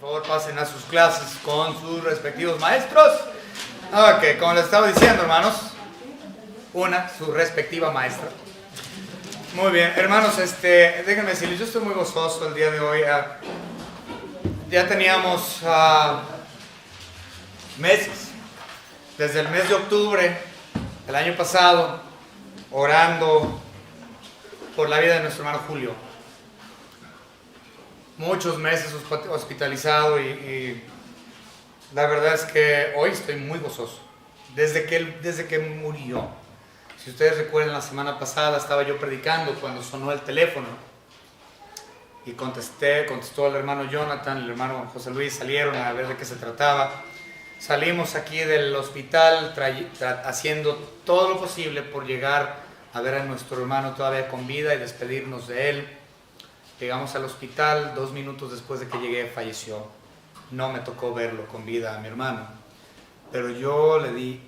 favor, pasen a sus clases con sus respectivos maestros. Ok, como les estaba diciendo, hermanos, su respectiva maestra. Muy bien, hermanos, déjenme decirles, yo estoy muy gozoso el día de hoy. Ya teníamos meses, desde el mes de octubre del año pasado, orando por la vida de nuestro hermano Julio. Muchos meses hospitalizado y la verdad es que hoy estoy muy gozoso. Desde que murió. Si ustedes recuerdan, la semana pasada estaba yo predicando cuando sonó el teléfono y contestó el hermano Jonathan, el hermano José Luis, salieron a ver de qué se trataba. Salimos aquí del hospital haciendo todo lo posible por llegar a ver a nuestro hermano todavía con vida y despedirnos de él. Llegamos al hospital, 2 minutos después de que llegué falleció. No me tocó verlo con vida a mi hermano, pero yo le di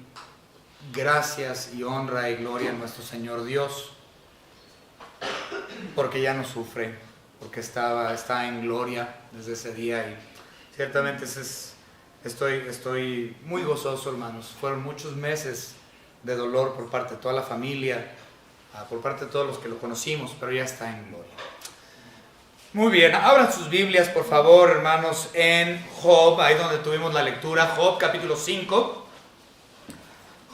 gracias y honra y gloria a nuestro Señor Dios, porque ya no sufre, porque está en gloria desde ese día y ciertamente estoy muy gozoso, hermanos. Fueron muchos meses de dolor por parte de toda la familia, por parte de todos los que lo conocimos, pero ya está en gloria. Muy bien, abran sus Biblias, por favor, hermanos, en Job, ahí donde tuvimos la lectura, Job capítulo 5.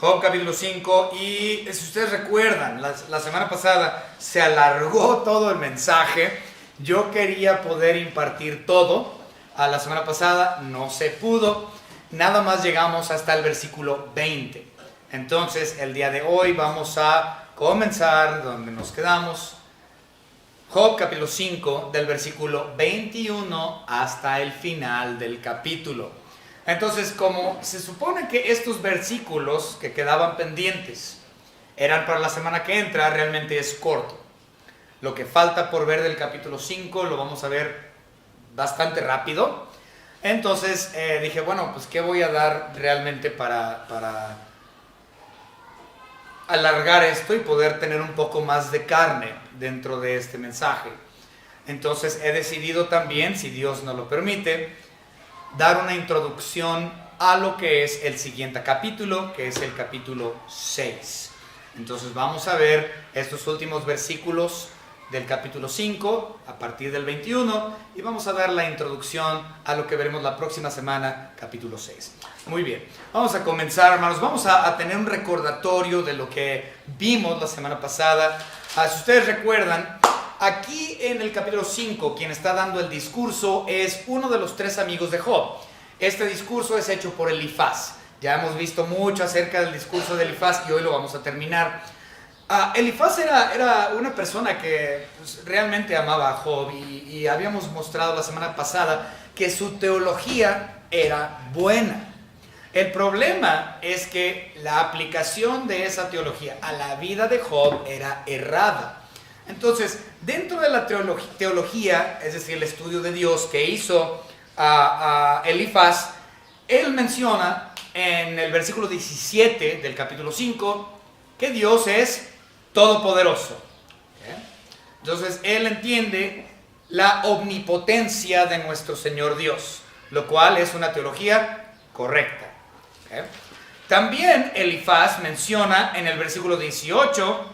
Job capítulo 5, y si ustedes recuerdan, la semana pasada se alargó todo el mensaje. Yo quería poder impartir todo. A la semana pasada no se pudo, nada más llegamos hasta el versículo 20. Entonces, el día de hoy vamos a comenzar donde nos quedamos. Job capítulo 5, del versículo 21 hasta el final del capítulo. Entonces, como se supone que estos versículos que quedaban pendientes eran para la semana que entra, realmente es corto. Lo que falta por ver del capítulo 5 lo vamos a ver bastante rápido. Entonces dije, bueno, pues ¿qué voy a dar realmente para alargar esto y poder tener un poco más de carne dentro de este mensaje? Entonces he decidido también, si Dios nos lo permite, dar una introducción a lo que es el siguiente capítulo, que es el capítulo 6. Entonces vamos a ver estos últimos versículos del capítulo 5 a partir del 21 y vamos a dar la introducción a lo que veremos la próxima semana, capítulo 6. Muy bien, vamos a comenzar, hermanos. Vamos a tener un recordatorio de lo que vimos la semana pasada. Si ustedes recuerdan, aquí en el capítulo 5 quien está dando el discurso es uno de los 3 amigos de Job. Este discurso es hecho por Elifaz. Ya hemos visto mucho acerca del discurso de Elifaz y hoy lo vamos a terminar. Elifaz era una persona que realmente amaba a Job y habíamos mostrado la semana pasada que su teología era buena. El problema es que la aplicación de esa teología a la vida de Job era errada. Entonces, dentro de la teología, es decir, el estudio de Dios que hizo Elifaz, él menciona en el versículo 17 del capítulo 5 que Dios es todopoderoso. Entonces, él entiende la omnipotencia de nuestro Señor Dios, lo cual es una teología correcta. También Elifaz menciona en el versículo 18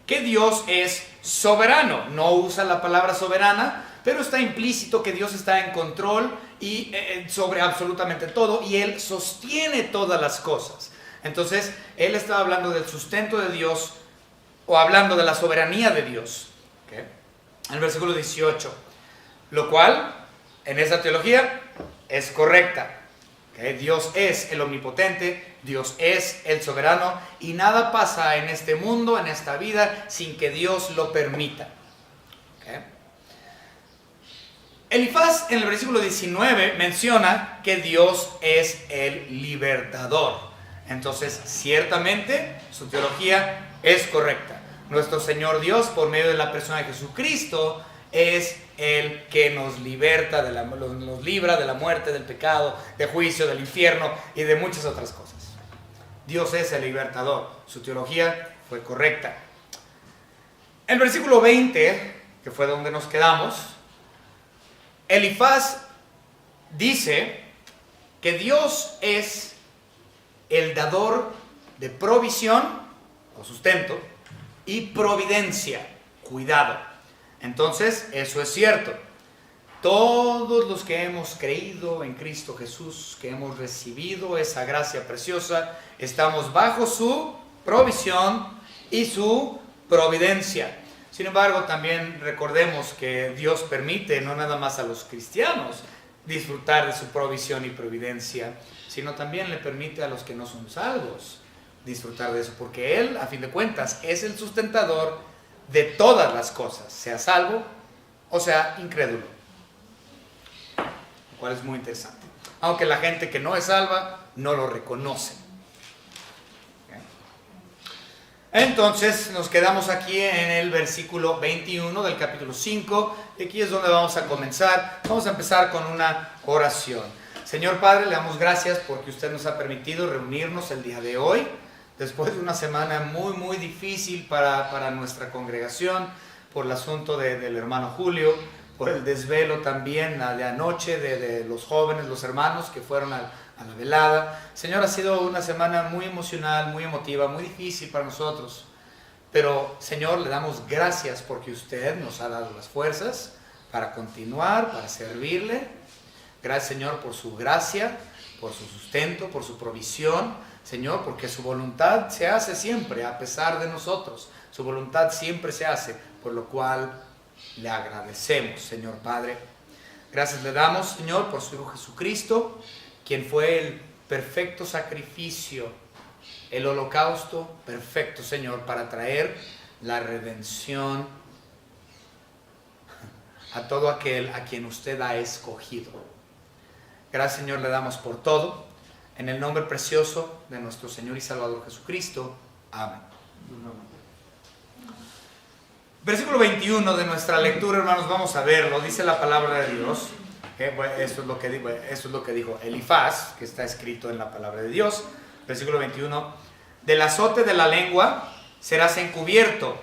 que Dios es soberano. No usa la palabra soberana, pero está implícito que Dios está en control y sobre absolutamente todo, y Él sostiene todas las cosas. Entonces, él estaba hablando del sustento de Dios o hablando de la soberanía de Dios. En el versículo 18, lo cual en esa teología es correcta. Dios es el omnipotente, Dios es el soberano y nada pasa en este mundo, en esta vida, sin que Dios lo permita. Elifaz en el versículo 19 menciona que Dios es el libertador. Entonces, ciertamente, su teología es correcta. Nuestro Señor Dios, por medio de la persona de Jesucristo, es el que nos liberta, nos libra de la muerte, del pecado, del juicio, del infierno y de muchas otras cosas. Dios es el libertador. Su teología fue correcta. En el versículo 20, que fue donde nos quedamos, Elifaz dice que Dios es el dador de provisión o sustento y providencia, cuidado. Entonces, eso es cierto. Todos los que hemos creído en Cristo Jesús, que hemos recibido esa gracia preciosa, estamos bajo su provisión y su providencia. Sin embargo, también recordemos que Dios permite no nada más a los cristianos disfrutar de su provisión y providencia, sino también le permite a los que no son salvos disfrutar de eso, porque Él, a fin de cuentas, es el sustentador de todas las cosas, sea salvo o sea incrédulo, lo cual es muy interesante, aunque la gente que no es salva no lo reconoce. Entonces nos quedamos aquí en el versículo 21 del capítulo 5, y aquí es donde vamos a comenzar. Vamos a empezar con una oración. Señor Padre, le damos gracias porque usted nos ha permitido reunirnos el día de hoy, después de una semana muy difícil para nuestra congregación, por el asunto del hermano Julio, por el desvelo también de anoche de los jóvenes, los hermanos que fueron a la velada. Señor, ha sido una semana muy emocional, muy emotiva, muy difícil para nosotros. Pero, Señor, le damos gracias porque usted nos ha dado las fuerzas para continuar, para servirle. Gracias, Señor, por su gracia, por su sustento, por su provisión. Señor, porque su voluntad se hace siempre a pesar de nosotros. Su voluntad siempre se hace, por lo cual le agradecemos, Señor Padre. Gracias le damos, Señor, por su Hijo Jesucristo, quien fue el perfecto sacrificio, el holocausto perfecto, Señor, para traer la redención a todo aquel a quien usted ha escogido. Gracias, Señor, le damos por todo. En el nombre precioso de nuestro Señor y Salvador Jesucristo. Amén. Versículo 21 de nuestra lectura, hermanos, vamos a verlo. Dice la palabra de Dios. Eso es lo que dijo Elifaz, que está escrito en la palabra de Dios. Versículo 21. Del azote de la lengua serás encubierto.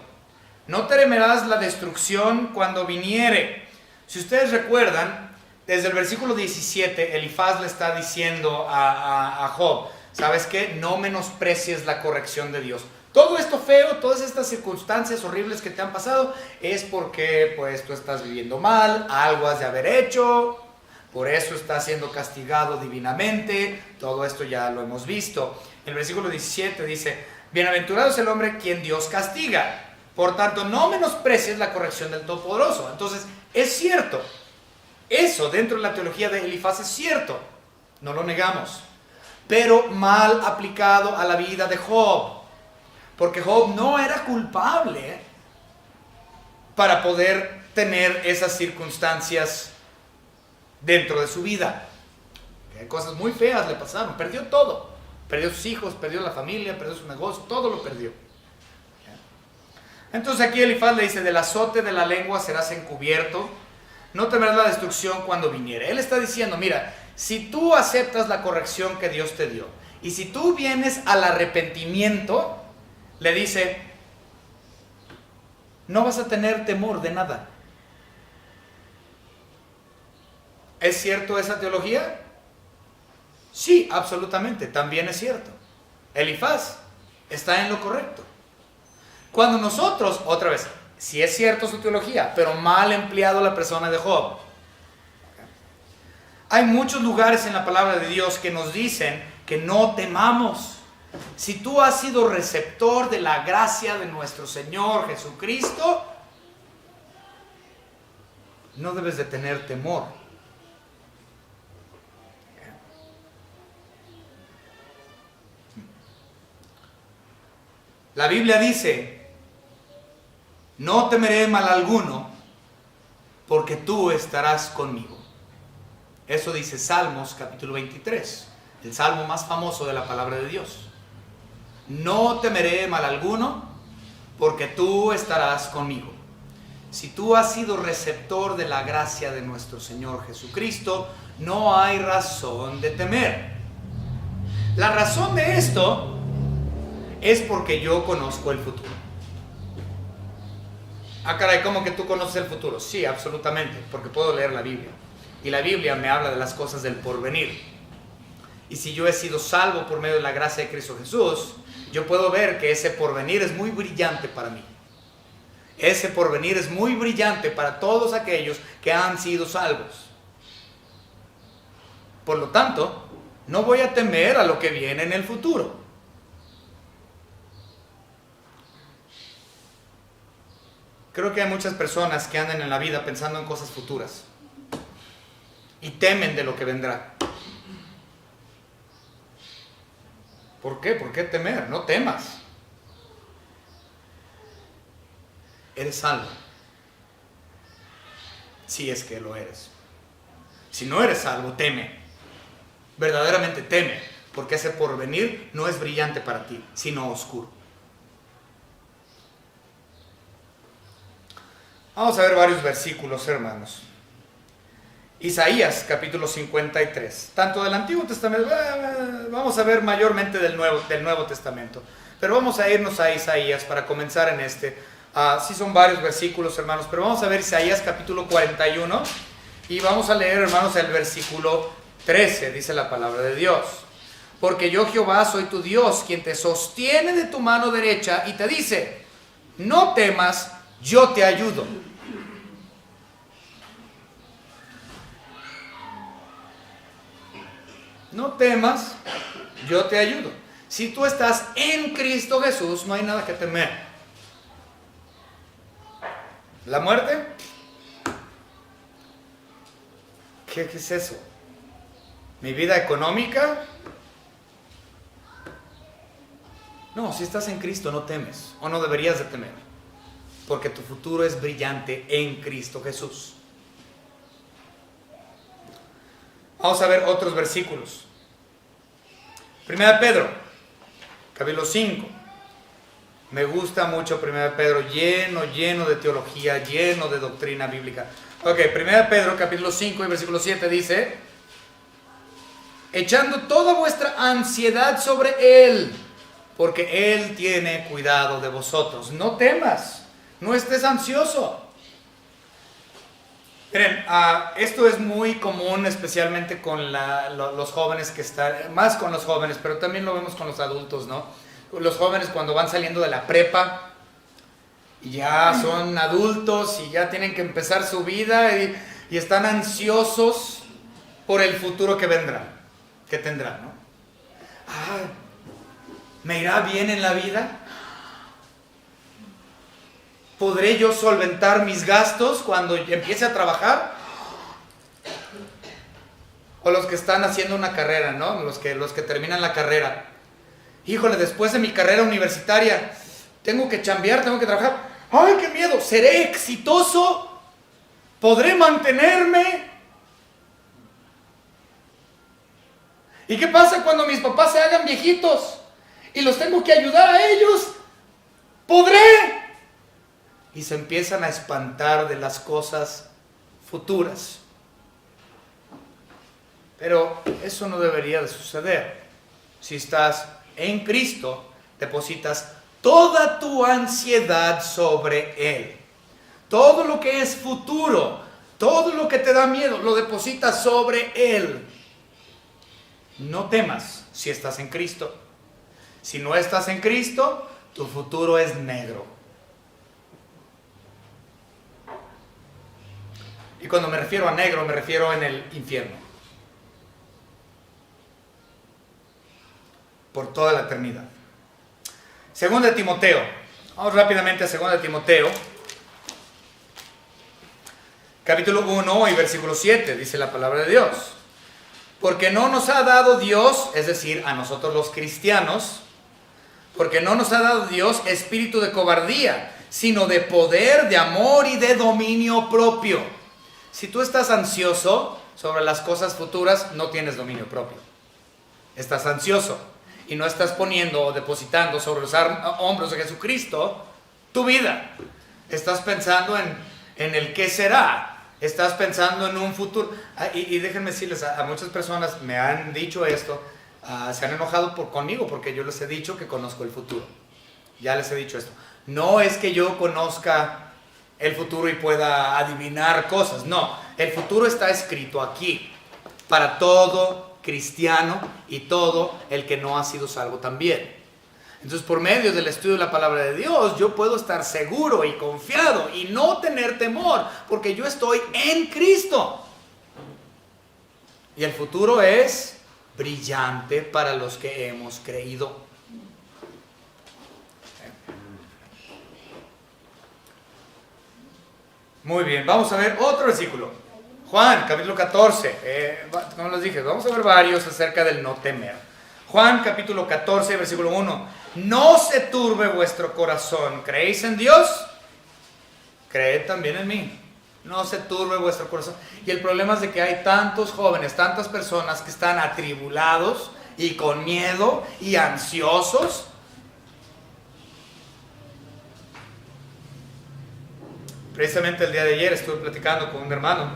No temerás la destrucción cuando viniere. Si ustedes recuerdan, desde el versículo 17, Elifaz le está diciendo a Job, ¿sabes qué? No menosprecies la corrección de Dios. Todo esto feo, todas estas circunstancias horribles que te han pasado, es porque pues tú estás viviendo mal, algo has de haber hecho, por eso estás siendo castigado divinamente. Todo esto ya lo hemos visto. El versículo 17 dice, bienaventurado es el hombre quien Dios castiga. Por tanto, no menosprecies la corrección del Todopoderoso. Entonces, es cierto. Eso dentro de la teología de Elifaz es cierto. No lo negamos. Pero mal aplicado a la vida de Job. Porque Job no era culpable para poder tener esas circunstancias dentro de su vida. Cosas muy feas le pasaron. Perdió todo. Perdió sus hijos, perdió la familia, perdió su negocio, todo lo perdió. Entonces aquí Elifaz le dice, del azote de la lengua serás encubierto, no temerás la destrucción cuando viniere. Él está diciendo, mira, si tú aceptas la corrección que Dios te dio, y si tú vienes al arrepentimiento, le dice, no vas a tener temor de nada. ¿Es cierto esa teología? Sí, absolutamente, también es cierto. Elifaz está en lo correcto. Cuando nosotros, otra vez, si es cierto su teología, pero mal empleado la persona de Job. Hay muchos lugares en la palabra de Dios que nos dicen que no temamos. Si tú has sido receptor de la gracia de nuestro Señor Jesucristo, no debes de tener temor. La Biblia dice, no temeré mal alguno, porque tú estarás conmigo. Eso dice Salmos capítulo 23, el salmo más famoso de la palabra de Dios. No temeré mal alguno, porque tú estarás conmigo. Si tú has sido receptor de la gracia de nuestro Señor Jesucristo, no hay razón de temer. La razón de esto es porque yo conozco el futuro. Ah, caray, ¿cómo que tú conoces el futuro? Sí, absolutamente, porque puedo leer la Biblia. Y la Biblia me habla de las cosas del porvenir. Y si yo he sido salvo por medio de la gracia de Cristo Jesús, yo puedo ver que ese porvenir es muy brillante para mí. Ese porvenir es muy brillante para todos aquellos que han sido salvos. Por lo tanto, no voy a temer a lo que viene en el futuro. Creo que hay muchas personas que andan en la vida pensando en cosas futuras y temen de lo que vendrá. ¿Por qué? ¿Por qué temer? No temas. Eres salvo. Si es que lo eres. Si no eres salvo, teme. Verdaderamente teme, porque ese porvenir no es brillante para ti, sino oscuro. Vamos a ver varios versículos, hermanos. Isaías, capítulo 53. Tanto del Antiguo Testamento, vamos a ver mayormente del Nuevo Testamento. Pero vamos a irnos a Isaías para comenzar en este. Sí son varios versículos, hermanos, pero vamos a ver Isaías, capítulo 41. Y vamos a leer, hermanos, el versículo 13, dice la palabra de Dios. Porque yo, Jehová, soy tu Dios, quien te sostiene de tu mano derecha y te dice, no temas, yo te ayudo. No temas, yo te ayudo. Si tú estás en Cristo Jesús, no hay nada que temer. ¿La muerte? ¿Qué es eso? ¿Mi vida económica? No, si estás en Cristo no temes, o no deberías de temer, porque tu futuro es brillante en Cristo Jesús. Vamos a ver otros versículos. 1 Pedro, capítulo 5. Me gusta mucho 1 Pedro, lleno de teología, lleno de doctrina bíblica. Ok, 1 Pedro, capítulo 5 y versículo 7 dice, echando toda vuestra ansiedad sobre Él, porque Él tiene cuidado de vosotros. No temas, no estés ansioso. Miren, esto es muy común, especialmente con los jóvenes que están, más con los jóvenes, pero también lo vemos con los adultos, ¿no? Los jóvenes cuando van saliendo de la prepa, y ya son adultos y ya tienen que empezar su vida y están ansiosos por el futuro que vendrá, que tendrán, ¿no? ¿Me irá bien en la vida? ¿Podré yo solventar mis gastos cuando empiece a trabajar? O los que están haciendo una carrera, ¿no? Los que terminan la carrera. Híjole, después de mi carrera universitaria, tengo que chambear, tengo que trabajar. ¡Ay, qué miedo! ¿Seré exitoso? ¿Podré mantenerme? ¿Y qué pasa cuando mis papás se hagan viejitos y los tengo que ayudar a ellos? ¿Podré? Y se empiezan a espantar de las cosas futuras. Pero eso no debería de suceder. Si estás en Cristo, depositas toda tu ansiedad sobre Él. Todo lo que es futuro, todo lo que te da miedo, lo depositas sobre Él. No temas si estás en Cristo. Si no estás en Cristo, tu futuro es negro. Y cuando me refiero a negro, me refiero en el infierno. Por toda la eternidad. Segunda de Timoteo. Vamos rápidamente a Segunda de Timoteo. Capítulo 1 y versículo 7, dice la palabra de Dios. Porque no nos ha dado Dios, es decir, a nosotros los cristianos, porque no nos ha dado Dios espíritu de cobardía, sino de poder, de amor y de dominio propio. Si tú estás ansioso sobre las cosas futuras, no tienes dominio propio. Estás ansioso y no estás poniendo o depositando sobre los hombros de Jesucristo tu vida. Estás pensando en el qué será. Estás pensando en un futuro. Y déjenme decirles, a muchas personas me han dicho esto, se han enojado conmigo porque yo les he dicho que conozco el futuro. Ya les he dicho esto. No es que yo conozca el futuro y pueda adivinar cosas. No, el futuro está escrito aquí para todo cristiano y todo el que no ha sido salvo también. Entonces, por medio del estudio de la palabra de Dios, yo puedo estar seguro y confiado y no tener temor, porque yo estoy en Cristo. Y el futuro es brillante para los que hemos creído. Muy bien, vamos a ver otro versículo. Juan, capítulo 14. Como les dije, vamos a ver varios acerca del no temer. Juan, capítulo 14, versículo 1. No se turbe vuestro corazón. ¿Creéis en Dios? Creed también en mí. No se turbe vuestro corazón. Y el problema es de que hay tantos jóvenes, tantas personas que están atribulados y con miedo y ansiosos. Precisamente el día de ayer estuve platicando con un hermano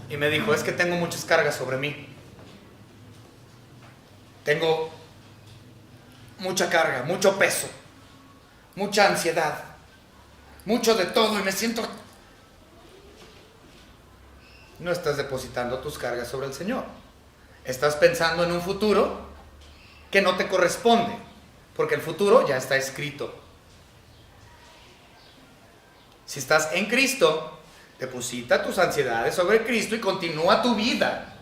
y me dijo, es que tengo muchas cargas sobre mí. Tengo mucha carga, mucho peso, mucha ansiedad, mucho de todo y me siento... No estás depositando tus cargas sobre el Señor. Estás pensando en un futuro que no te corresponde, porque el futuro ya está escrito. Si estás en Cristo, deposita tus ansiedades sobre Cristo y continúa tu vida.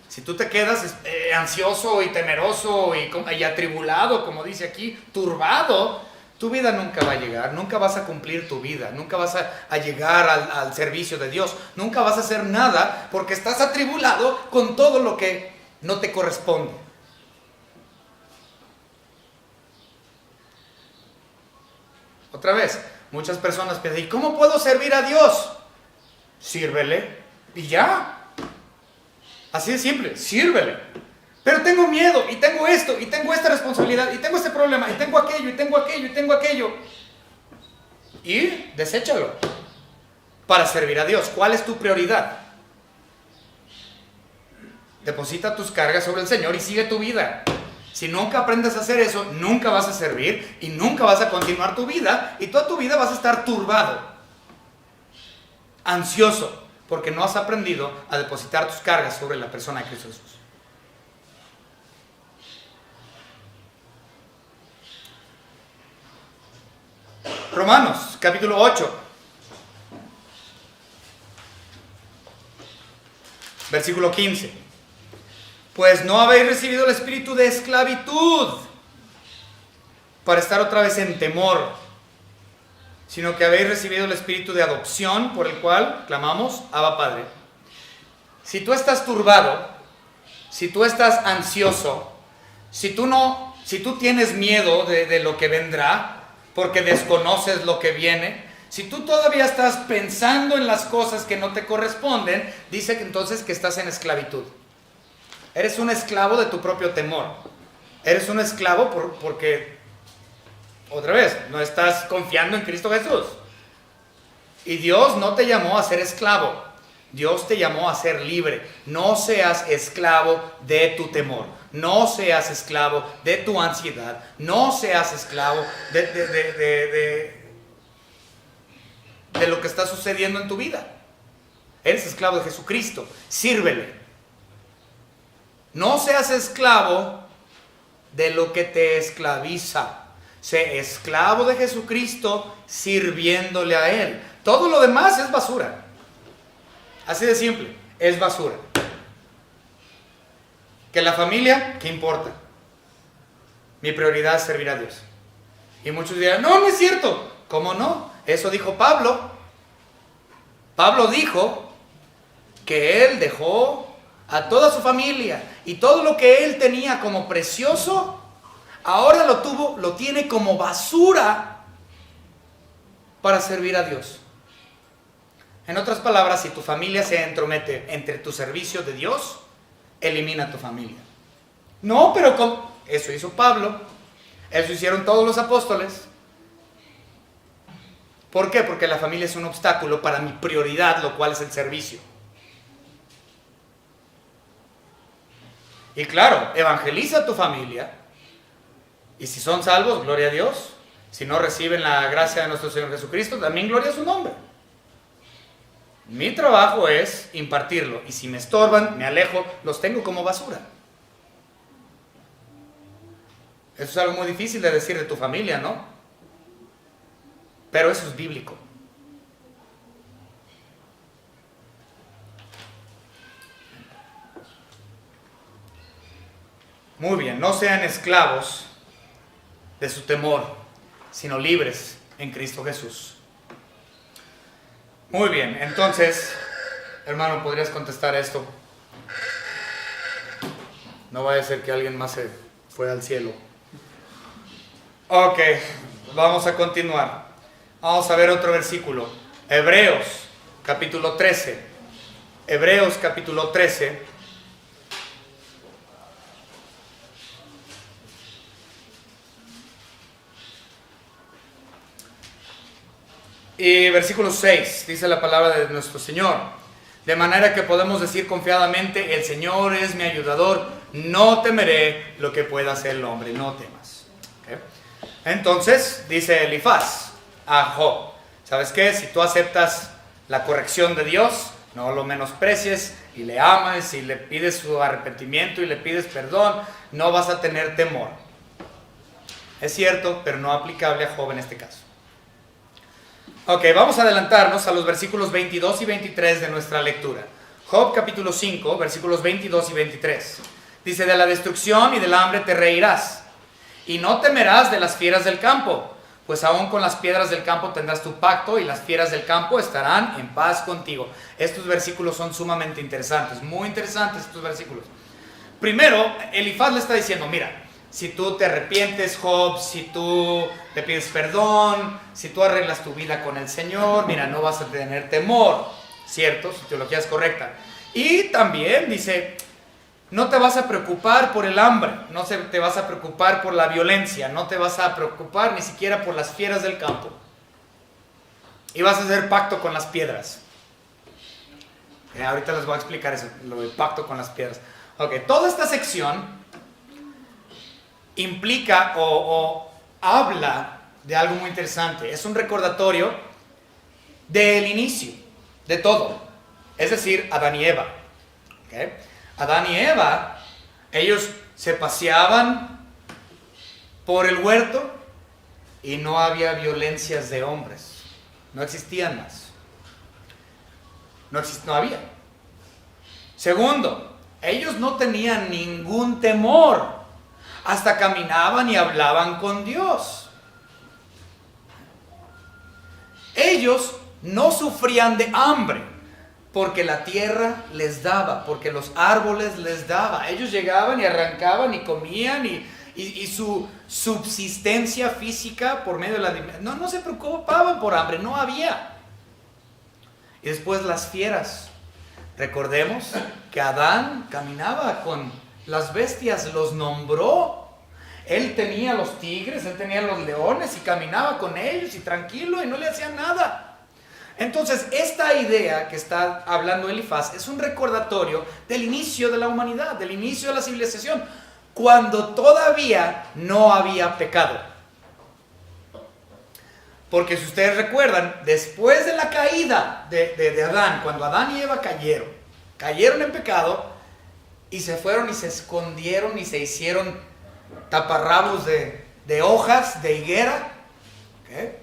Si tú te quedas ansioso y temeroso y atribulado, como dice aquí, turbado, tu vida nunca va a llegar, nunca vas a cumplir tu vida, nunca vas a llegar al servicio de Dios, nunca vas a hacer nada porque estás atribulado con todo lo que no te corresponde. Otra vez, muchas personas piensan, ¿y cómo puedo servir a Dios? Sírvele y ya. Así de simple, sírvele. Pero tengo miedo, y tengo esto, y tengo esta responsabilidad, y tengo este problema, y tengo aquello, y tengo aquello, y tengo aquello. Y deséchalo para servir a Dios. ¿Cuál es tu prioridad? Deposita tus cargas sobre el Señor y sigue tu vida. Si nunca aprendes a hacer eso, nunca vas a servir y nunca vas a continuar tu vida, y toda tu vida vas a estar turbado, ansioso, porque no has aprendido a depositar tus cargas sobre la persona de Cristo Jesús. Romanos, capítulo 8, versículo 15. Pues no habéis recibido el espíritu de esclavitud para estar otra vez en temor, sino que habéis recibido el espíritu de adopción por el cual clamamos, Abba Padre. Si tú estás turbado, si tú estás ansioso, si tú tienes miedo de lo que vendrá, porque desconoces lo que viene, si tú todavía estás pensando en las cosas que no te corresponden, dice que entonces que estás en esclavitud. Eres un esclavo de tu propio temor. Eres un esclavo porque, otra vez, no estás confiando en Cristo Jesús. Y Dios no te llamó a ser esclavo. Dios te llamó a ser libre. No seas esclavo de tu temor. No seas esclavo de tu ansiedad. No seas esclavo de lo que está sucediendo en tu vida. Eres esclavo de Jesucristo. Sírvele. No seas esclavo de lo que te esclaviza. Sé esclavo de Jesucristo sirviéndole a Él. Todo lo demás es basura. Así de simple, es basura. Que la familia, ¿qué importa? Mi prioridad es servir a Dios. Y muchos dirán, no es cierto. ¿Cómo no? Eso dijo Pablo. Pablo dijo que él dejó a toda su familia y todo lo que él tenía como precioso, ahora lo tiene como basura para servir a Dios. En otras palabras, si tu familia se entromete entre tu servicio de Dios, elimina a tu familia. No, pero ¿cómo? Eso hizo Pablo, eso hicieron todos los apóstoles. ¿Por qué? Porque la familia es un obstáculo para mi prioridad, lo cual es el servicio. Y claro, evangeliza a tu familia. Y si son salvos, gloria a Dios. Si no reciben la gracia de nuestro Señor Jesucristo, también gloria a su nombre. Mi trabajo es impartirlo. Y si me estorban, me alejo, los tengo como basura. Eso es algo muy difícil de decir de tu familia, ¿no? Pero eso es bíblico. Muy bien, no sean esclavos de su temor, sino libres en Cristo Jesús. Muy bien, entonces, hermano, ¿podrías contestar esto? No vaya a ser que alguien más se fue al cielo. Ok, vamos a continuar. Vamos a ver otro versículo. Hebreos, capítulo 13. Hebreos, capítulo 13. Y versículo 6, dice la palabra de nuestro Señor. De manera que podemos decir confiadamente, el Señor es mi ayudador, no temeré lo que pueda hacer el hombre, no temas. ¿Okay? Entonces, dice Elifaz a Job, ¿sabes qué? Si tú aceptas la corrección de Dios, no lo menosprecies y le amas y le pides su arrepentimiento y le pides perdón, no vas a tener temor. Es cierto, pero no aplicable a Job en este caso. Ok, vamos a adelantarnos a los versículos 22 y 23 de nuestra lectura. Job capítulo 5, versículos 22 y 23. Dice, de la destrucción y del hambre te reirás, y no temerás de las fieras del campo, pues aún con las piedras del campo tendrás tu pacto, y las fieras del campo estarán en paz contigo. Estos versículos son sumamente interesantes, muy interesantes estos versículos. Primero, Elifaz le está diciendo, mira, si tú te arrepientes, Job, si tú le pides perdón, si tú arreglas tu vida con el Señor, mira, no vas a tener temor, ¿cierto? Su teología es correcta. Y también dice, no te vas a preocupar por el hambre, no te vas a preocupar por la violencia, no te vas a preocupar ni siquiera por las fieras del campo. Y vas a hacer pacto con las piedras. Ahorita les voy a explicar eso, lo del pacto con las piedras. Ok, toda esta sección implica o habla de algo muy interesante. Es un recordatorio del inicio de todo, es decir, Adán y Eva. ¿Okay? Adán y Eva, ellos se paseaban por el huerto y no había violencias de hombres, no existían más, no había. Segundo, ellos no tenían ningún temor. Hasta caminaban y hablaban con Dios. Ellos no sufrían de hambre porque la tierra les daba, porque los árboles les daba. Ellos llegaban y arrancaban y comían y su subsistencia física por medio de la... No se preocupaban por hambre, no había. Y después las fieras. Recordemos que Adán caminaba con las bestias, los nombró. Él tenía los tigres, él tenía los leones y caminaba con ellos y tranquilo y no le hacían nada. Entonces, esta idea que está hablando Elifaz es un recordatorio del inicio de la humanidad, del inicio de la civilización, cuando todavía no había pecado. Porque si ustedes recuerdan, después de la caída de Adán, cuando Adán y Eva cayeron en pecado, y se fueron y se escondieron y se hicieron taparrabos de hojas de higuera. ¿Okay?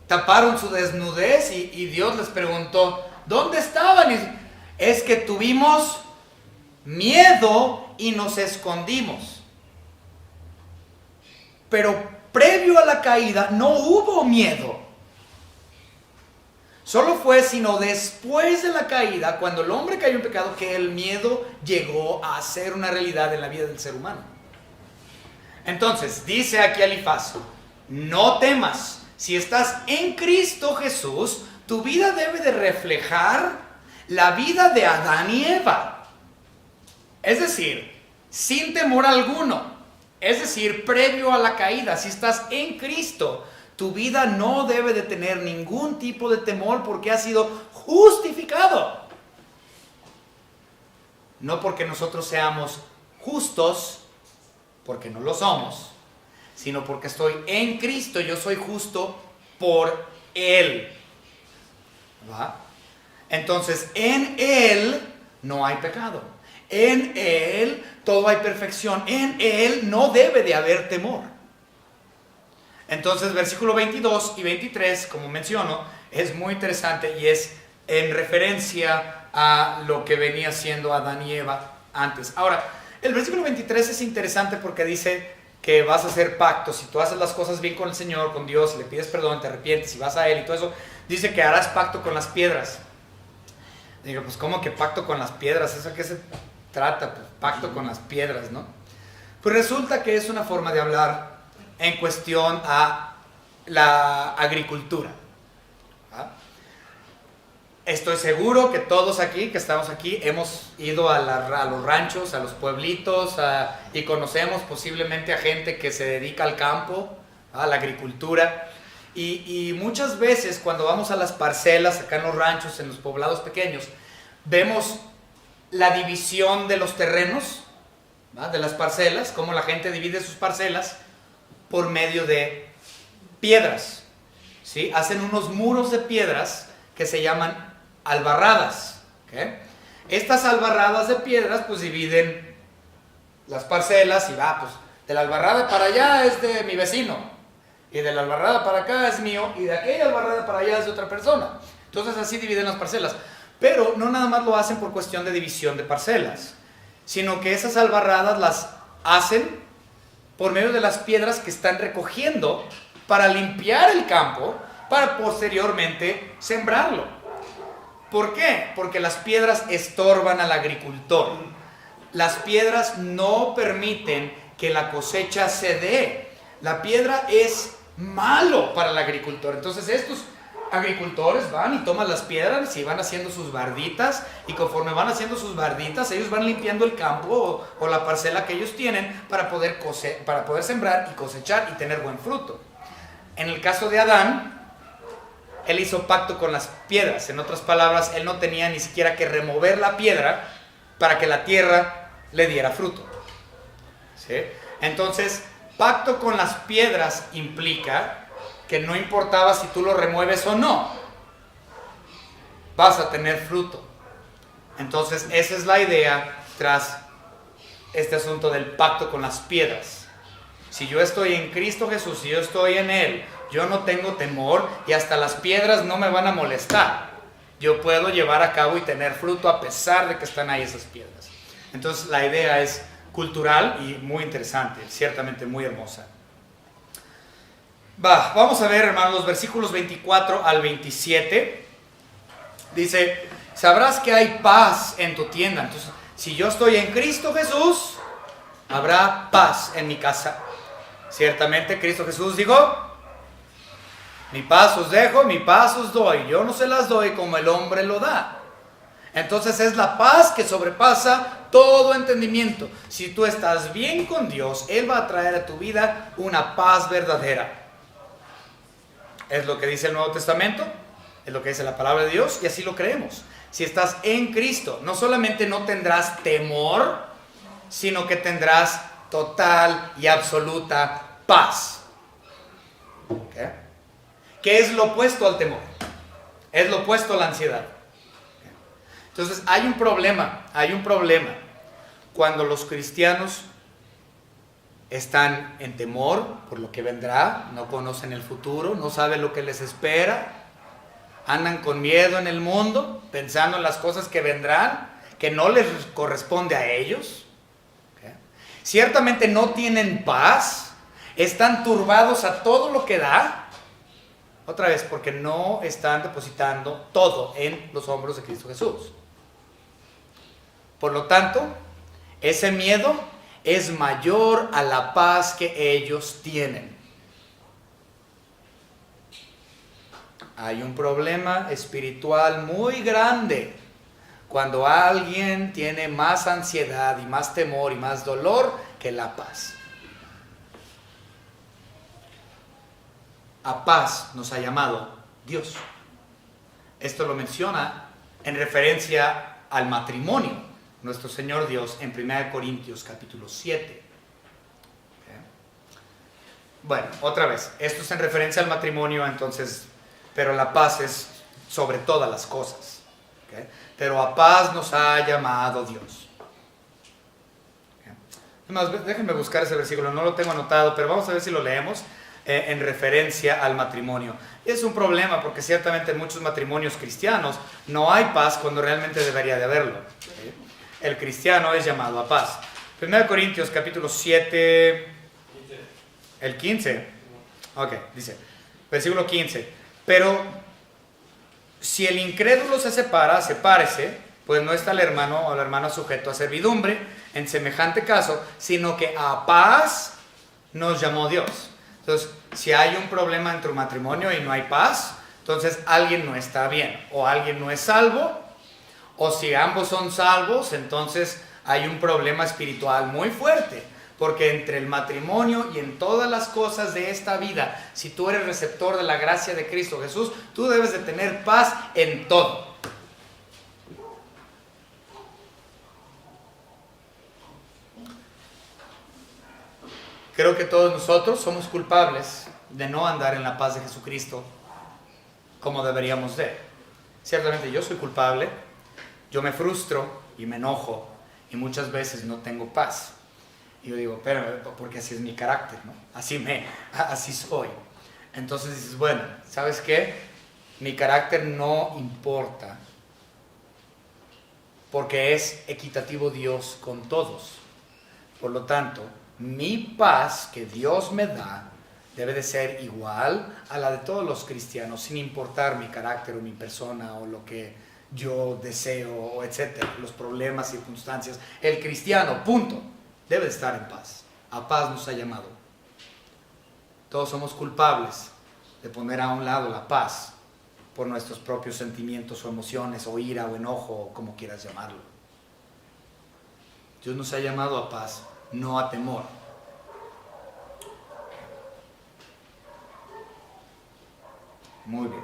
Taparon su desnudez y Dios les preguntó, ¿dónde estaban? Y es que tuvimos miedo y nos escondimos. Pero previo a la caída no hubo miedo. Solo fue sino después de la caída, cuando el hombre cayó en pecado, que el miedo llegó a ser una realidad en la vida del ser humano. Entonces, dice aquí Elifaz, no temas, si estás en Cristo Jesús, tu vida debe de reflejar la vida de Adán y Eva. Es decir, sin temor alguno, es decir, previo a la caída, si estás en Cristo, tu vida no debe de tener ningún tipo de temor porque ha sido justificado. No porque nosotros seamos justos, porque no lo somos, sino porque estoy en Cristo, yo soy justo por Él. ¿Va? Entonces, en Él no hay pecado. En Él todo hay perfección. En Él no debe de haber temor. Entonces, versículo 22 y 23, como menciono, es muy interesante y es en referencia a lo que venía siendo Adán y Eva antes. Ahora, el versículo 23 es interesante porque dice que vas a hacer pactos. Si tú haces las cosas bien con el Señor, con Dios, le pides perdón, te arrepientes y vas a Él y todo eso, dice que harás pacto con las piedras. Digo, pues ¿cómo que pacto con las piedras? ¿Eso a qué se trata? Pues pacto con las piedras, ¿no? Pues resulta que es una forma de hablar en cuestión a la agricultura. ¿Ah? Estoy seguro que todos aquí, que estamos aquí, hemos ido a los ranchos, a los pueblitos, y conocemos posiblemente a gente que se dedica al campo, a la agricultura. Y muchas veces cuando vamos a las parcelas, acá en los ranchos, en los poblados pequeños, vemos la división de los terrenos, ¿va? De las parcelas, cómo la gente divide sus parcelas por medio de piedras, ¿sí? Hacen unos muros de piedras que se llaman albarradas, ¿okay? Estas albarradas de piedras pues dividen las parcelas y va, pues de la albarrada para allá es de mi vecino, y de la albarrada para acá es mío, y de aquella albarrada para allá es de otra persona. Entonces así dividen las parcelas. Pero no nada más lo hacen por cuestión de división de parcelas, sino que esas albarradas las hacen por medio de las piedras que están recogiendo para limpiar el campo, para posteriormente sembrarlo. ¿Por qué? Porque las piedras estorban al agricultor. Las piedras no permiten que la cosecha se dé. La piedra es malo para el agricultor. Entonces estos agricultores van y toman las piedras y van haciendo sus barditas, y conforme van haciendo sus barditas ellos van limpiando el campo o la parcela que ellos tienen para poder sembrar y cosechar y tener buen fruto. En el caso de Adán, él hizo pacto con las piedras. En otras palabras, él no tenía ni siquiera que remover la piedra para que la tierra le diera fruto, ¿sí? Entonces, pacto con las piedras implica que no importaba si tú lo remueves o no, vas a tener fruto. Entonces, esa es la idea tras este asunto del pacto con las piedras. Si yo estoy en Cristo Jesús, si yo estoy en Él, yo no tengo temor y hasta las piedras no me van a molestar. Yo puedo llevar a cabo y tener fruto a pesar de que están ahí esas piedras. Entonces, la idea es cultural y muy interesante, ciertamente muy hermosa. Vamos a ver, hermanos, los versículos 24 al 27. Dice, sabrás que hay paz en tu tienda. Entonces, si yo estoy en Cristo Jesús, habrá paz en mi casa. Ciertamente Cristo Jesús dijo, mi paz os dejo, mi paz os doy. Yo no se las doy como el hombre lo da. Entonces es la paz que sobrepasa todo entendimiento. Si tú estás bien con Dios, Él va a traer a tu vida una paz verdadera. Es lo que dice el Nuevo Testamento, es lo que dice la palabra de Dios, y así lo creemos. Si estás en Cristo, no solamente no tendrás temor, sino que tendrás total y absoluta paz. ¿Okay? ¿Qué es lo opuesto al temor? Es lo opuesto a la ansiedad. Entonces hay un problema cuando los cristianos están en temor por lo que vendrá, no conocen el futuro, no saben lo que les espera, andan con miedo en el mundo, pensando en las cosas que vendrán, que no les corresponde a ellos. ¿Okay? Ciertamente no tienen paz, están turbados a todo lo que da, otra vez, porque no están depositando todo en los hombros de Cristo Jesús. Por lo tanto, ese miedo es mayor a la paz que ellos tienen. Hay un problema espiritual muy grande cuando alguien tiene más ansiedad y más temor y más dolor que la paz. A paz nos ha llamado Dios. Esto lo menciona en referencia al matrimonio nuestro Señor Dios en 1 Corintios capítulo 7. Bueno, otra vez, esto es en referencia al matrimonio, entonces, pero la paz es sobre todas las cosas. ¿Okay? Pero a paz nos ha llamado Dios. ¿Okay? Además, déjenme buscar ese versículo, no lo tengo anotado, pero vamos a ver si lo leemos en referencia al matrimonio. Es un problema porque ciertamente en muchos matrimonios cristianos no hay paz cuando realmente debería de haberlo. ¿Okay? El cristiano es llamado a paz. 1 Corintios capítulo 7, el 15. Ok, dice, versículo 15. Pero si el incrédulo se separa, sepárese, pues no está el hermano o la hermana sujeto a servidumbre en semejante caso, sino que a paz nos llamó Dios. Entonces, si hay un problema entre un matrimonio y no hay paz, entonces alguien no está bien, o alguien no es salvo, o si ambos son salvos, entonces hay un problema espiritual muy fuerte. Porque entre el matrimonio y en todas las cosas de esta vida, si tú eres receptor de la gracia de Cristo Jesús, tú debes de tener paz en todo. Creo que todos nosotros somos culpables de no andar en la paz de Jesucristo como deberíamos de. Ciertamente yo soy culpable, yo me frustro y me enojo y muchas veces no tengo paz. Y yo digo, pero porque así es mi carácter, ¿no? Así soy. Entonces dices, bueno, ¿sabes qué? Mi carácter no importa porque es equitativo Dios con todos. Por lo tanto, mi paz que Dios me da debe de ser igual a la de todos los cristianos, sin importar mi carácter o mi persona o lo que yo deseo, etcétera, los problemas, circunstancias. El cristiano, punto, debe de estar en paz. A paz nos ha llamado. Todos somos culpables de poner a un lado la paz por nuestros propios sentimientos o emociones, o ira o enojo, o como quieras llamarlo. Dios nos ha llamado a paz, no a temor. Muy bien.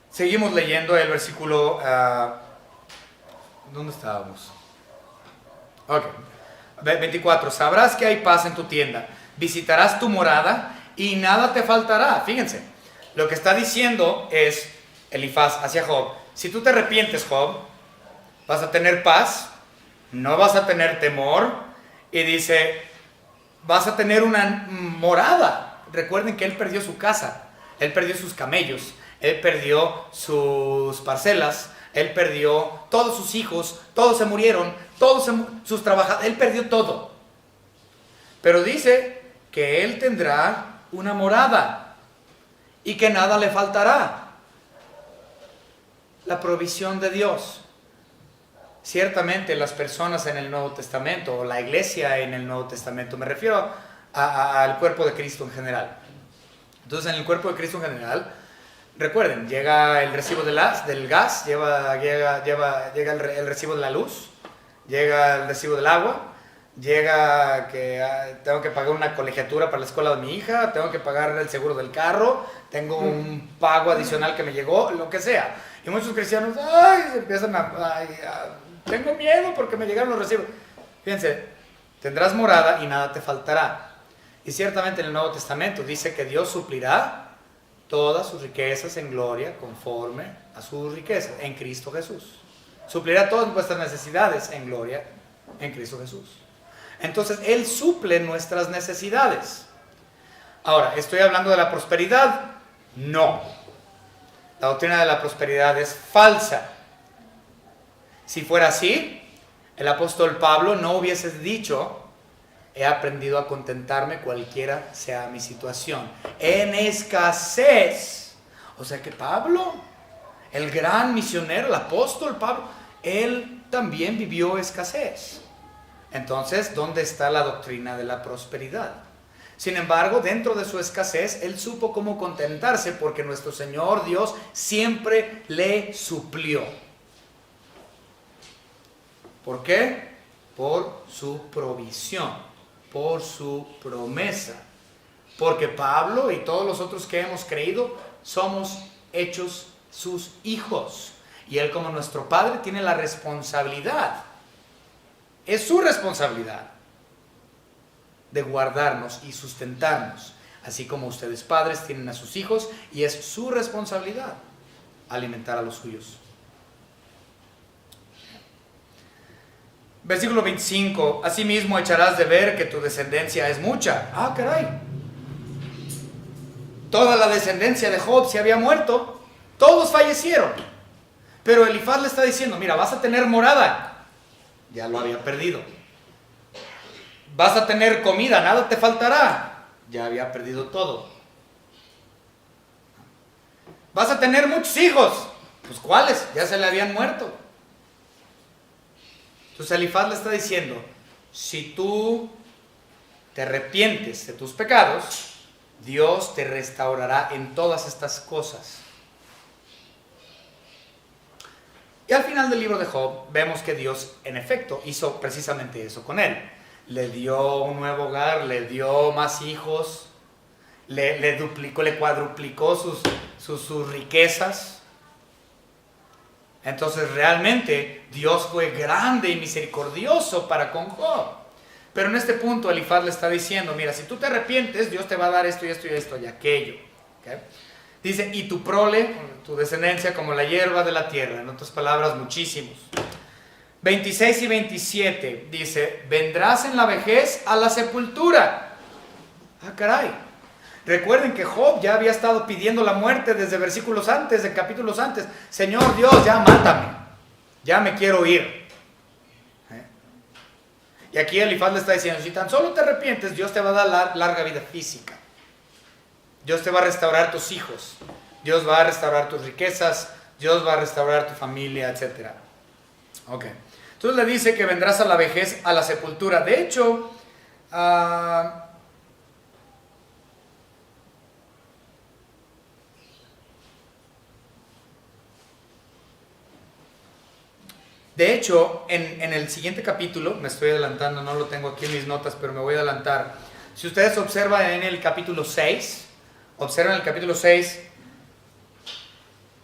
Seguimos leyendo el versículo... ¿dónde estábamos? Ok. 24. Sabrás que hay paz en tu tienda. Visitarás tu morada y nada te faltará. Fíjense. Lo que está diciendo es Elifaz hacia Job. Si tú te arrepientes, Job, vas a tener paz, no vas a tener temor. Y dice, vas a tener una morada. Recuerden que él perdió su casa, él perdió sus camellos, él perdió sus parcelas, él perdió todos sus hijos, todos se murieron, sus trabajadores, él perdió todo. Pero dice que él tendrá una morada y que nada le faltará. La provisión de Dios. Ciertamente las personas en el Nuevo Testamento, o la iglesia en el Nuevo Testamento, me refiero al cuerpo de Cristo en general. Entonces en el cuerpo de Cristo en general, recuerden, llega el recibo del gas, llega el recibo de la luz, llega el recibo del agua, llega que tengo que pagar una colegiatura para la escuela de mi hija, tengo que pagar el seguro del carro, tengo un pago adicional que me llegó, lo que sea. Y muchos cristianos, se empiezan tengo miedo porque me llegaron los recibos. Fíjense, tendrás morada y nada te faltará. Y ciertamente en el Nuevo Testamento dice que Dios suplirá todas sus riquezas en gloria conforme a sus riquezas en Cristo Jesús. Suplirá todas vuestras necesidades en gloria en Cristo Jesús. Entonces Él suple nuestras necesidades. Ahora, ¿estoy hablando de la prosperidad? No. La doctrina de la prosperidad es falsa. Si fuera así, el apóstol Pablo no hubiese dicho, he aprendido a contentarme cualquiera sea mi situación, en escasez. O sea que Pablo, el gran misionero, el apóstol Pablo, él también vivió escasez. Entonces, ¿dónde está la doctrina de la prosperidad? Sin embargo, dentro de su escasez, él supo cómo contentarse porque nuestro Señor Dios siempre le suplió. ¿Por qué? Por su provisión, por su promesa. Porque Pablo y todos los otros que hemos creído somos hechos sus hijos. Y él, como nuestro Padre, tiene la responsabilidad. Es su responsabilidad de guardarnos y sustentarnos, así como ustedes padres tienen a sus hijos y es su responsabilidad alimentar a los suyos. Versículo 25, asimismo echarás de ver que tu descendencia es mucha. Ah, caray. Toda la descendencia de Job se había muerto, todos fallecieron. Pero Elifaz le está diciendo, mira, vas a tener morada. Ya lo había perdido. Vas a tener comida, nada te faltará. Ya había perdido todo. Vas a tener muchos hijos. Pues ¿cuáles? Ya se le habían muerto. Entonces Elifaz le está diciendo, si tú te arrepientes de tus pecados, Dios te restaurará en todas estas cosas. Y al final del libro de Job vemos que Dios en efecto hizo precisamente eso con él. Le dio un nuevo hogar, le dio más hijos, le duplicó, le cuadruplicó sus riquezas. Entonces realmente Dios fue grande y misericordioso para con Job. Pero en este punto Elifaz le está diciendo, mira, si tú te arrepientes, Dios te va a dar esto y esto y esto y aquello. ¿Okay? Dice, y tu prole, tu descendencia como la hierba de la tierra. En otras palabras, muchísimos. 26 y 27 dice, vendrás en la vejez a la sepultura. Ah, caray. Recuerden que Job ya había estado pidiendo la muerte desde versículos antes, de capítulos antes. Señor Dios, ya mátame. Ya me quiero ir. Y aquí Elifaz le está diciendo, si tan solo te arrepientes, Dios te va a dar larga vida física. Dios te va a restaurar tus hijos. Dios va a restaurar tus riquezas. Dios va a restaurar tu familia, etc. Ok. Entonces le dice que vendrás a la vejez, a la sepultura. De hecho, en el siguiente capítulo, me estoy adelantando, no lo tengo aquí en mis notas, pero me voy a adelantar. Si ustedes observan en el capítulo 6, observan el capítulo 6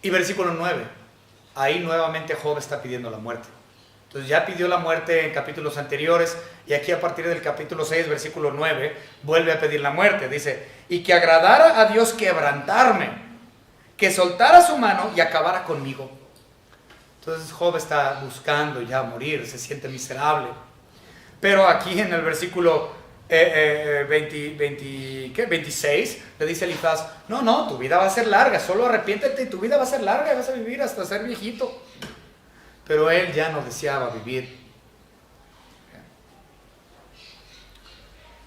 y versículo 9. Ahí nuevamente Job está pidiendo la muerte. Entonces ya pidió la muerte en capítulos anteriores y aquí a partir del capítulo 6, versículo 9, vuelve a pedir la muerte. Dice, y que agradara a Dios quebrantarme, que soltara su mano y acabara conmigo. Entonces Job está buscando ya morir, se siente miserable. Pero aquí en el versículo 26 le dice Elifaz, no, tu vida va a ser larga, solo arrepiéntete y tu vida va a ser larga y vas a vivir hasta ser viejito. Pero él ya no deseaba vivir.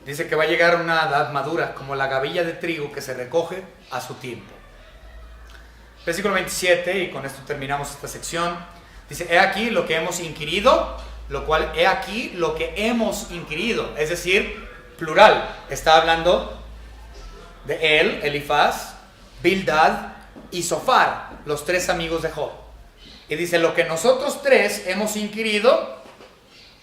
Dice que va a llegar una edad madura, como la gavilla de trigo que se recoge a su tiempo. Versículo 27, y con esto terminamos esta sección. Dice, he aquí lo que hemos inquirido, lo cual, he aquí lo que hemos inquirido. Es decir, plural. Está hablando de él, Elifaz, Bildad y Zofar, los tres amigos de Job. Y dice, lo que nosotros tres hemos inquirido,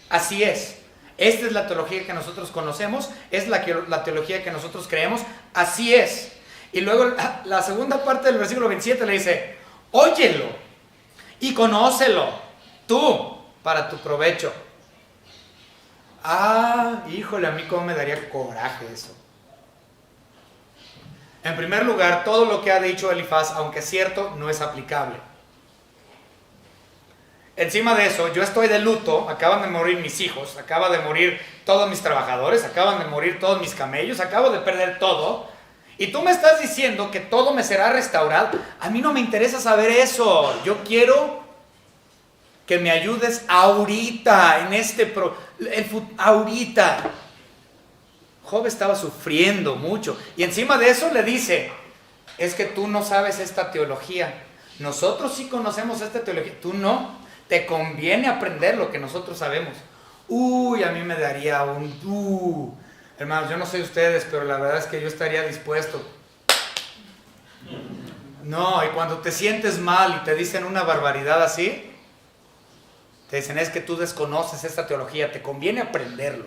así es. Esta es la teología que nosotros conocemos, es la teología que nosotros creemos, así es. Y luego la segunda parte del versículo 27 le dice, óyelo y conócelo tú para tu provecho. Ah, híjole, a mí cómo me daría coraje eso. En primer lugar, todo lo que ha dicho Elifaz, aunque es cierto, no es aplicable. Encima de eso, yo estoy de luto, acaban de morir mis hijos, acaban de morir todos mis trabajadores, acaban de morir todos mis camellos, acabo de perder todo. Y tú me estás diciendo que todo me será restaurado. A mí no me interesa saber eso. Yo quiero que me ayudes ahorita, ahorita. Job estaba sufriendo mucho. Y encima de eso le dice, es que tú no sabes esta teología. Nosotros sí conocemos esta teología. Tú no. Te conviene aprender lo que nosotros sabemos. Uy, a mí me daría un... Hermanos, yo no sé ustedes, pero la verdad es que yo estaría dispuesto. No, y cuando te sientes mal y te dicen una barbaridad así, te dicen, es que tú desconoces esta teología, te conviene aprenderlo.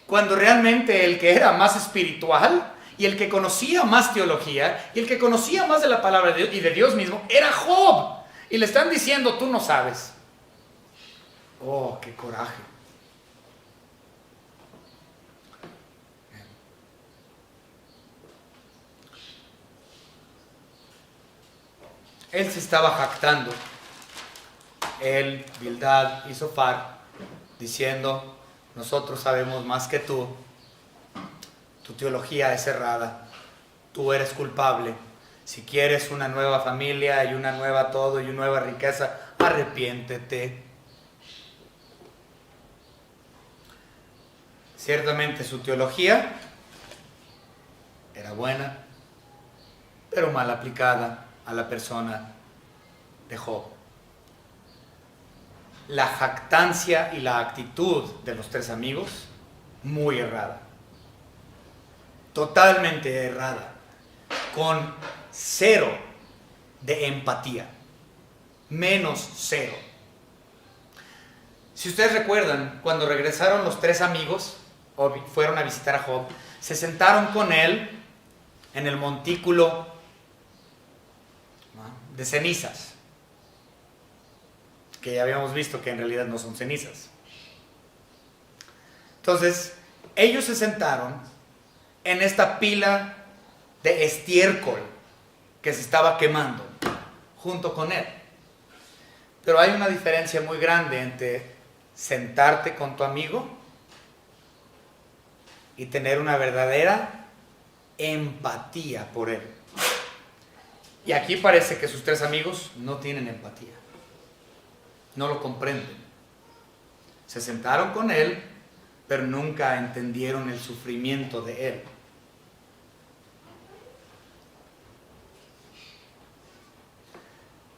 Cuando realmente el que era más espiritual y el que conocía más teología y el que conocía más de la palabra de Dios y de Dios mismo era Job. Y le están diciendo, tú no sabes. Oh, qué coraje. él se estaba jactando, él, Bildad y Zofar, diciendo: nosotros sabemos más que tú, tu teología es errada, tú eres culpable, si quieres una nueva familia y una nueva todo y una nueva riqueza, arrepiéntete. Ciertamente su teología era buena, pero mal aplicada a la persona de Job. La jactancia y la actitud de los tres amigos, muy errada. Totalmente errada. Con cero de empatía. Menos cero. Si ustedes recuerdan, cuando regresaron los tres amigos, o fueron a visitar a Job, se sentaron con él en el montículo de cenizas, que ya habíamos visto que en realidad no son cenizas. Entonces, ellos se sentaron en esta pila de estiércol que se estaba quemando junto con él. Pero hay una diferencia muy grande entre sentarte con tu amigo y tener una verdadera empatía por él. Y aquí parece que sus tres amigos no tienen empatía. No lo comprenden. Se sentaron con él, pero nunca entendieron el sufrimiento de él.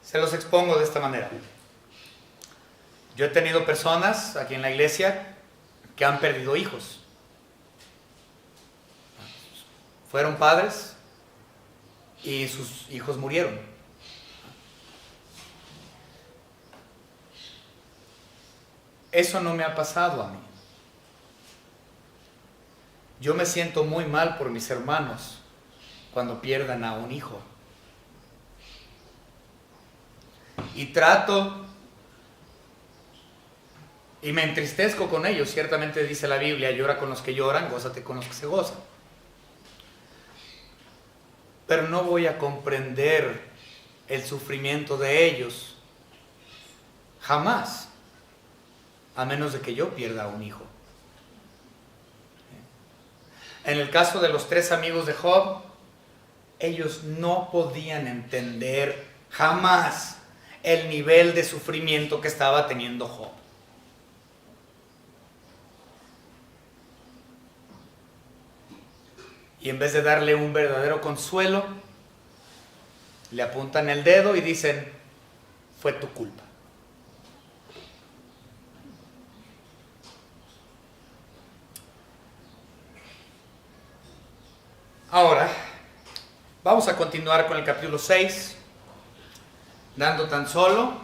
Se los expongo de esta manera. Yo he tenido personas aquí en la iglesia que han perdido hijos. Fueron padres y sus hijos murieron. Eso no me ha pasado a mí. Yo me siento muy mal por mis hermanos cuando pierdan a un hijo. Y trato y me entristezco con ellos. Ciertamente dice la Biblia: llora con los que lloran, gózate con los que se gozan. Pero no voy a comprender el sufrimiento de ellos jamás, a menos de que yo pierda un hijo. En el caso de los tres amigos de Job, ellos no podían entender jamás el nivel de sufrimiento que estaba teniendo Job. Y en vez de darle un verdadero consuelo, le apuntan el dedo y dicen: fue tu culpa. Ahora, vamos a continuar con el capítulo 6, dando tan solo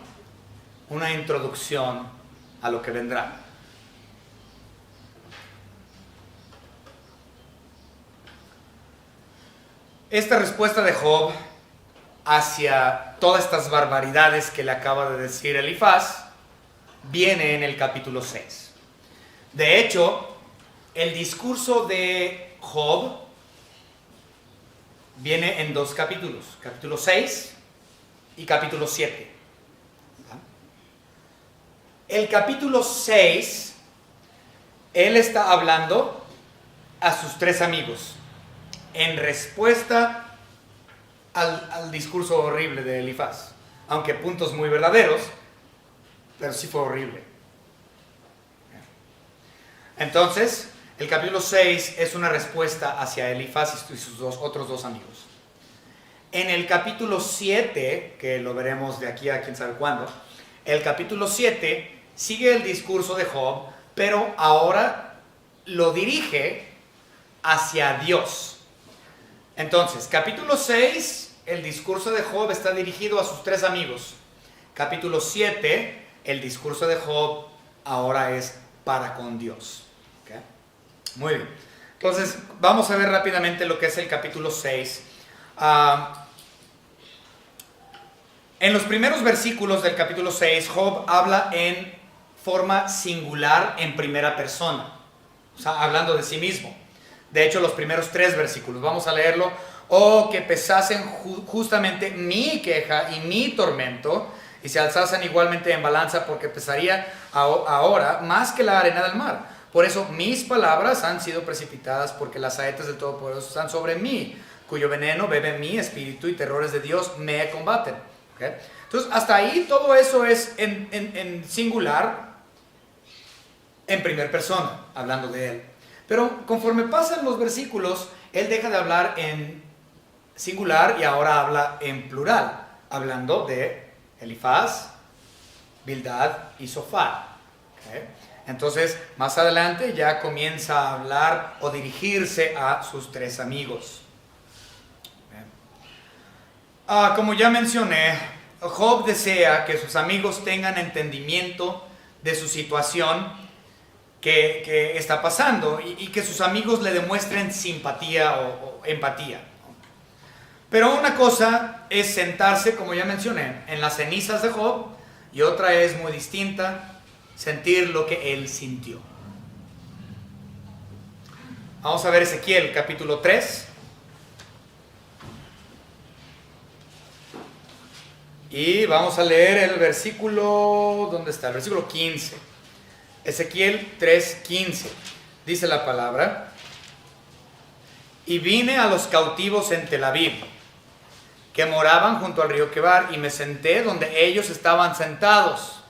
una introducción a lo que vendrá. Esta respuesta de Job hacia todas estas barbaridades que le acaba de decir Elifaz viene en el capítulo 6. De hecho, el discurso de Job viene en dos capítulos, capítulo 6 y capítulo 7. El capítulo 6, él está hablando a sus tres amigos en respuesta al discurso horrible de Elifaz, aunque puntos muy verdaderos, pero sí fue horrible. Entonces, el capítulo 6 es una respuesta hacia Elifaz y sus otros dos amigos. En el capítulo 7, que lo veremos de aquí a quién sabe cuándo, el capítulo 7 sigue el discurso de Job, pero ahora lo dirige hacia Dios. Entonces, capítulo 6, el discurso de Job está dirigido a sus tres amigos. Capítulo 7, el discurso de Job ahora es para con Dios. ¿Okay? Muy bien. Entonces, vamos a ver rápidamente lo que es el capítulo 6. En los primeros versículos del capítulo 6, Job habla en forma singular en primera persona, o sea, hablando de sí mismo. De hecho, los primeros tres versículos, vamos a leerlo o que pesasen justamente mi queja y mi tormento, y se alzasen igualmente en balanza, porque pesaría ahora más que la arena del mar. Por eso mis palabras han sido precipitadas, porque las saetas del Todopoderoso están sobre mí, cuyo veneno bebe mi espíritu, y terrores de Dios me combaten. ¿Okay? Entonces, hasta ahí todo eso es en singular, en primera persona, hablando de él. Pero conforme pasan los versículos, él deja de hablar en singular y ahora habla en plural, hablando de Elifaz, Bildad y Zofar. ¿Okay? Entonces, más adelante ya comienza a hablar o dirigirse a sus tres amigos. Como ya mencioné, Job desea que sus amigos tengan entendimiento de su situación que está pasando, y que sus amigos le demuestren simpatía o empatía. Pero una cosa es sentarse, como ya mencioné, en las cenizas de Job, y otra es muy distinta, sentir lo que él sintió. Vamos a ver Ezequiel capítulo 3. Y vamos a leer el versículo, ¿dónde está? El versículo 15. Ezequiel 3:15. Dice la palabra: y vine a los cautivos en Tel Aviv, que moraban junto al río Quebar, y me senté donde ellos estaban sentados,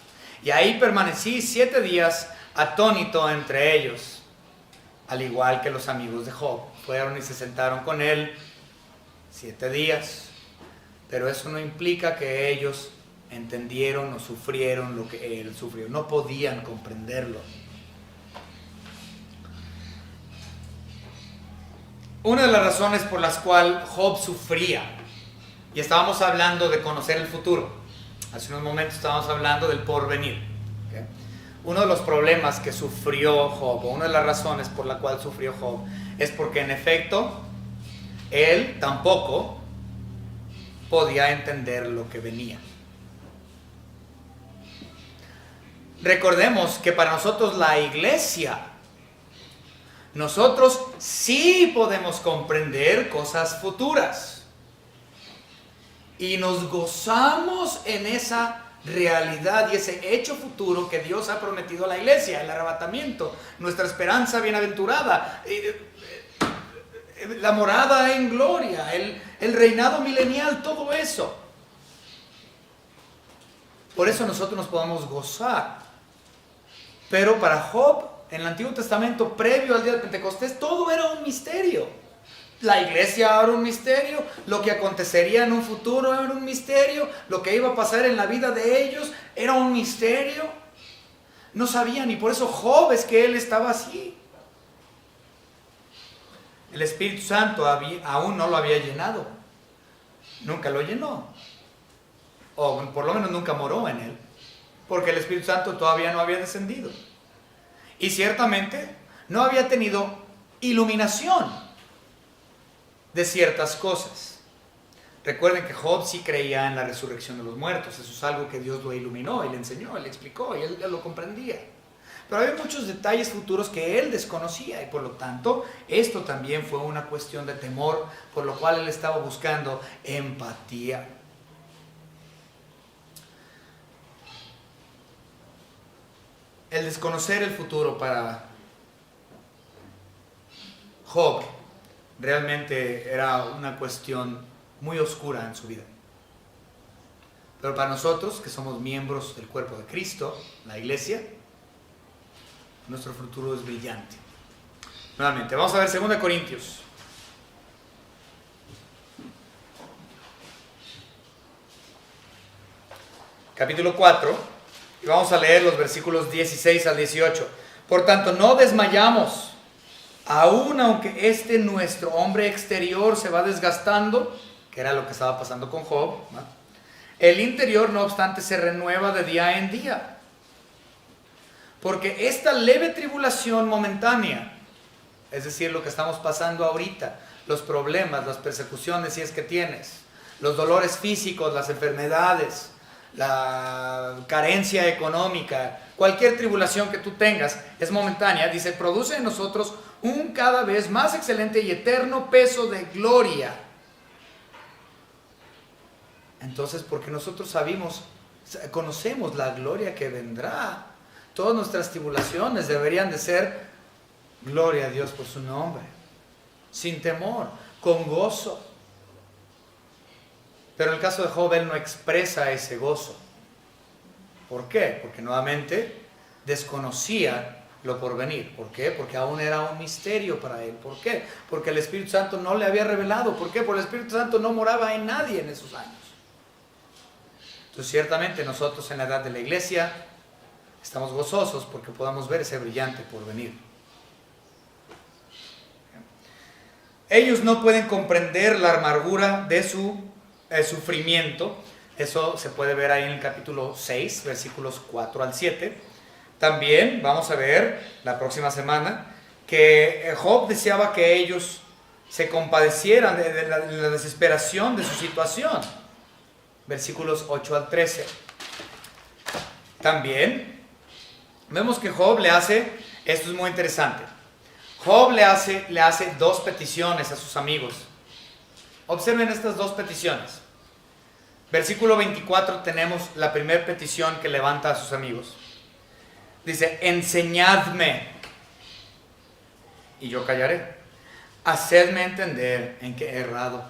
y ahí permanecí 7 días atónito entre ellos, al igual que los amigos de Job. Fueron y se sentaron con él 7 días. Pero eso no implica que ellos entendieron o sufrieron lo que él sufrió. No podían comprenderlo. Una de las razones por las cuales Job sufría, y estábamos hablando de conocer el futuro, hace unos momentos estábamos hablando del porvenir, ¿okay? Uno de los problemas que sufrió Job, o una de las razones por la cual sufrió Job, es porque en efecto él tampoco podía entender lo que venía. Recordemos que para nosotros la iglesia, nosotros sí podemos comprender cosas futuras, y nos gozamos en esa realidad y ese hecho futuro que Dios ha prometido a la iglesia, el arrebatamiento, nuestra esperanza bienaventurada, la morada en gloria, el reinado milenial, todo eso. Por eso nosotros nos podemos gozar. Pero para Job, en el Antiguo Testamento, previo al día de Pentecostés, todo era un misterio. La iglesia era un misterio, lo que acontecería en un futuro era un misterio, lo que iba a pasar en la vida de ellos era un misterio. No sabían, y por eso Job es que él estaba así. El Espíritu Santo aún no lo había llenado. Nunca lo llenó. O por lo menos nunca moró en él. Porque el Espíritu Santo todavía no había descendido. Y ciertamente no había tenido iluminación de ciertas cosas. Recuerden que Job sí creía en la resurrección de los muertos. Eso es algo que Dios lo iluminó y le enseñó, y le explicó, y él lo comprendía. Pero había muchos detalles futuros que él desconocía, y por lo tanto esto también fue una cuestión de temor, por lo cual él estaba buscando empatía. El desconocer el futuro para Job realmente era una cuestión muy oscura en su vida. Pero para nosotros, que somos miembros del cuerpo de Cristo, la iglesia, nuestro futuro es brillante. Nuevamente, vamos a ver 2 Corintios. Capítulo 4, y vamos a leer los versículos 16 al 18. Por tanto, no desmayamos, aun aunque nuestro hombre exterior se va desgastando, que era lo que estaba pasando con Job, ¿no? El interior, no obstante, se renueva de día en día. Porque esta leve tribulación momentánea, es decir, lo que estamos pasando ahorita, los problemas, las persecuciones si es que tienes, los dolores físicos, las enfermedades, la carencia económica, cualquier tribulación que tú tengas es momentánea, dice, produce en nosotros un cada vez más excelente y eterno peso de gloria Entonces, porque nosotros conocemos la gloria que vendrá, todas nuestras tribulaciones deberían de ser gloria a Dios por su nombre, sin temor, con gozo. Pero en el caso de Job, él no expresa ese gozo. ¿Por qué? Porque nuevamente desconocía lo por venir. ¿Por qué? Porque aún era un misterio para él. ¿Por qué? Porque el Espíritu Santo no le había revelado. ¿Por qué? Porque el Espíritu Santo no moraba en nadie en esos años. Entonces, ciertamente nosotros en la edad de la iglesia estamos gozosos porque podamos ver ese brillante porvenir. Ellos no pueden comprender la amargura de su sufrimiento. Eso se puede ver ahí en el capítulo 6, versículos 4 al 7. También vamos a ver la próxima semana que Job deseaba que ellos se compadecieran de la desesperación de su situación. Versículos 8 al 13. También vemos que Job le hace, esto es muy interesante, Job le hace dos peticiones a sus amigos. Observen estas dos peticiones. Versículo 24 tenemos la primera petición que levanta a sus amigos. Dice, enseñadme y yo callaré. Hacedme entender en qué he errado.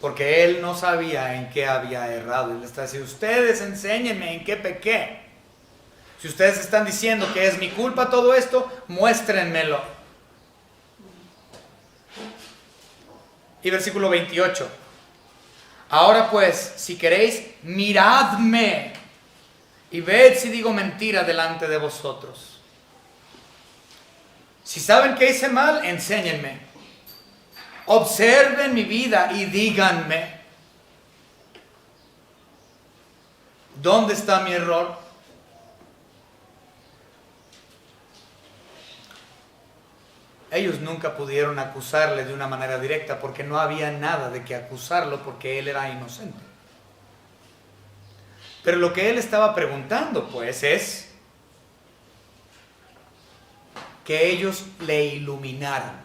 Porque él no sabía en qué había errado. Él está diciendo, ustedes enséñenme en qué pequé. Si ustedes están diciendo que es mi culpa todo esto, muéstrenmelo. Y versículo 28. Ahora pues, si queréis, miradme y ved si digo mentira delante de vosotros. Si saben que hice mal, enséñenme. Observen mi vida y díganme, ¿dónde está mi error? Ellos nunca pudieron acusarle de una manera directa porque no había nada de que acusarlo porque él era inocente. Pero lo que él estaba preguntando pues es que ellos le iluminaran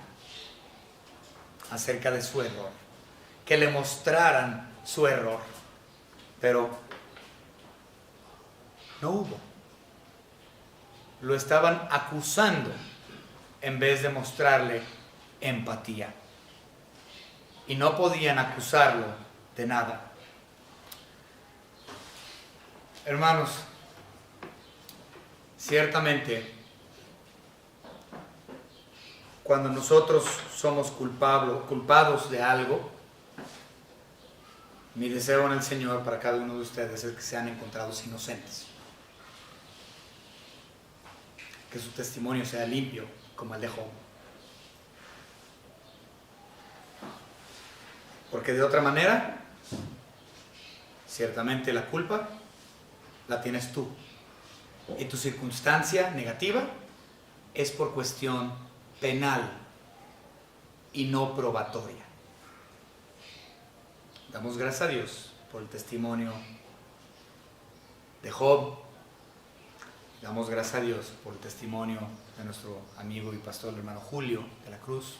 acerca de su error, que le mostraran su error, pero no hubo. Lo estaban acusando en vez de mostrarle empatía. Y no podían acusarlo de nada. Hermanos, ciertamente, cuando nosotros somos culpados de algo, mi deseo en el Señor para cada uno de ustedes es que sean encontrados inocentes. Que su testimonio sea limpio como el de Job. Porque de otra manera, ciertamente la culpa la tienes tú. Y tu circunstancia negativa es por cuestión penal y no probatoria. Damos gracias a Dios por el testimonio de Job. Damos gracias a Dios por el testimonio de nuestro amigo y pastor, el hermano Julio de la Cruz,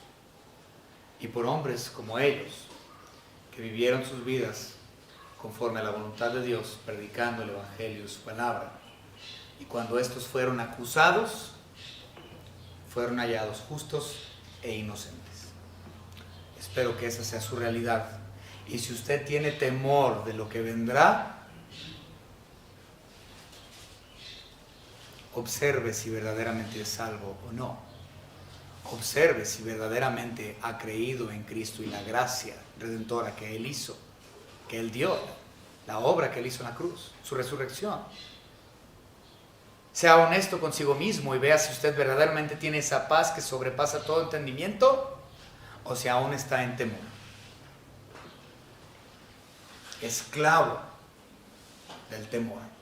y por hombres como ellos, que vivieron sus vidas conforme a la voluntad de Dios, predicando el Evangelio y su palabra. Y cuando estos fueron acusados, fueron hallados justos e inocentes. Espero que esa sea su realidad. Y si usted tiene temor de lo que vendrá, observe si verdaderamente es salvo o no. Observe si verdaderamente ha creído en Cristo y la gracia redentora que Él hizo, que Él dio, la obra que Él hizo en la cruz, su resurrección. Sea honesto consigo mismo y vea si usted verdaderamente tiene esa paz que sobrepasa todo entendimiento o si aún está en temor. Esclavo del temor.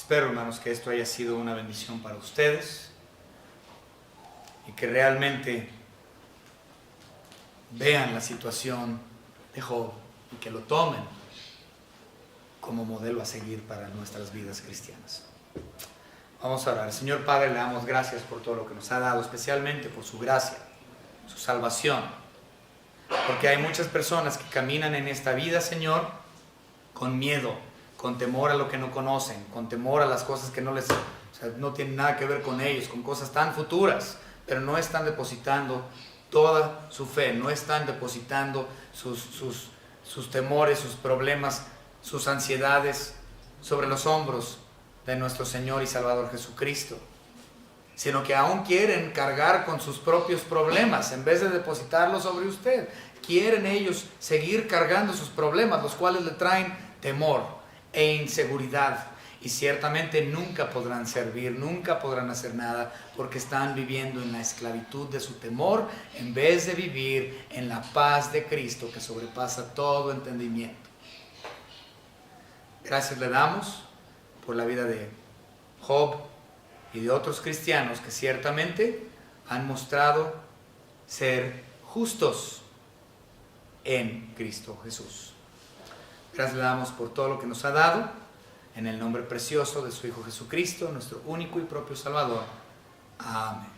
Espero, hermanos, que esto haya sido una bendición para ustedes y que realmente vean la situación de Job y que lo tomen como modelo a seguir para nuestras vidas cristianas. Vamos a orar. Señor Padre, le damos gracias por todo lo que nos ha dado, especialmente por su gracia, su salvación. Porque hay muchas personas que caminan en esta vida, Señor, con miedo, con temor a lo que no conocen, con temor a las cosas que no les, no tienen nada que ver con ellos, con cosas tan futuras, pero no están depositando toda su fe, no están depositando sus temores, sus problemas, sus ansiedades sobre los hombros de nuestro Señor y Salvador Jesucristo, sino que aún quieren cargar con sus propios problemas en vez de depositarlos sobre usted. Quieren ellos seguir cargando sus problemas, los cuales le traen temor e inseguridad, y ciertamente nunca podrán servir, nunca podrán hacer nada, porque están viviendo en la esclavitud de su temor en vez de vivir en la paz de Cristo que sobrepasa todo entendimiento. Gracias le damos por la vida de Job y de otros cristianos que ciertamente han mostrado ser justos en Cristo Jesús. Gracias le damos por todo lo que nos ha dado, en el nombre precioso de su Hijo Jesucristo, nuestro único y propio Salvador. Amén.